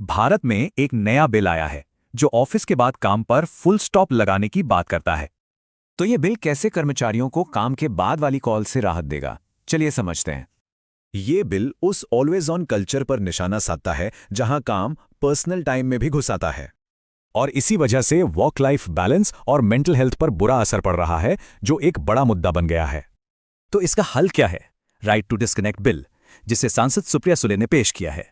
भारत में एक नया बिल आया है जो ऑफिस के बाद काम पर फुल स्टॉप लगाने की बात करता है। तो ये बिल कैसे कर्मचारियों को काम के बाद वाली कॉल से राहत देगा, चलिए समझते हैं। ये बिल उस ऑलवेज ऑन कल्चर पर निशाना साधता है जहां काम पर्सनल टाइम में भी घुस आता है। और इसी वजह से वर्क लाइफ बैलेंस और मेंटल हेल्थ पर बुरा असर पड़ रहा है, जो एक बड़ा मुद्दा बन गया है। तो इसका हल क्या है? राइट टू डिस्कनेक्ट बिल, जिसे सांसद सुप्रिया सुले ने पेश किया है।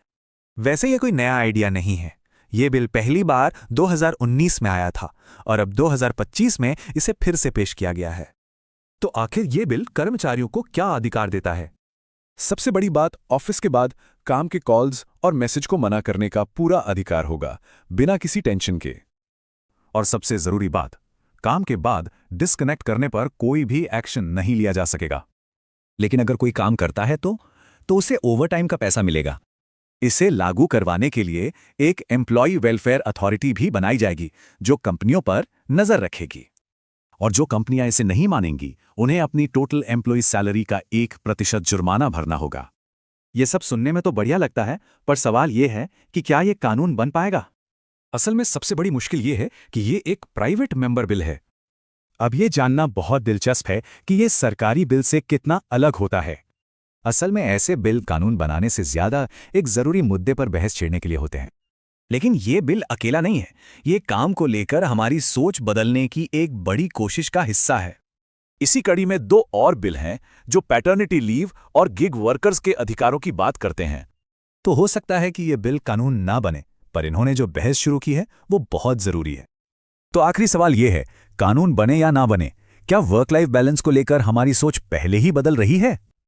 वैसे ये कोई नया आइडिया नहीं है। ये बिल पहली बार 2019 में आया था और अब 2025 में इसे फिर से पेश किया गया है। तो आखिर ये बिल कर्मचारियों को क्या अधिकार देता है? सबसे बड़ी बात, ऑफिस के बाद काम के कॉल्स और मैसेज को मना करने का पूरा अधिकार होगा, बिना किसी टेंशन के। और सबसे जरूरी बात, काम के बाद डिस्कनेक्ट करने पर कोई भी एक्शन नहीं लिया जा सकेगा। लेकिन अगर कोई काम करता है तो उसे ओवरटाइम का पैसा मिलेगा। इसे लागू करवाने के लिए एक एम्प्लॉय वेलफेयर अथॉरिटी भी बनाई जाएगी, जो कंपनियों पर नजर रखेगी। और जो कंपनियां इसे नहीं मानेंगी, उन्हें अपनी टोटल एम्प्लॉय सैलरी का 1% जुर्माना भरना होगा। ये सब सुनने में तो बढ़िया लगता है, पर सवाल ये है कि क्या ये कानून बन पाएगा? असल में सबसे बड़ी मुश्किल ये है कि ये एक प्राइवेट मेंबर बिल है। अब ये जानना बहुत दिलचस्प है कि ये सरकारी बिल से कितना अलग होता है। असल में ऐसे बिल कानून बनाने से ज्यादा एक जरूरी मुद्दे पर बहस छेड़ने के लिए होते हैं। लेकिन ये बिल अकेला नहीं है, ये काम को लेकर हमारी सोच बदलने की एक बड़ी कोशिश का हिस्सा है। इसी कड़ी में 2 और बिल हैं जो पैटर्निटी लीव और गिग वर्कर्स के अधिकारों की बात करते हैं। तो हो सकता है कि ये बिल कानून ना बने, पर इन्होंने जो बहस शुरू की है वो बहुत जरूरी है। तो आखिरी सवाल ये है, कानून बने या ना बने, क्या वर्क लाइफ बैलेंस को लेकर हमारी सोच पहले ही बदल रही है?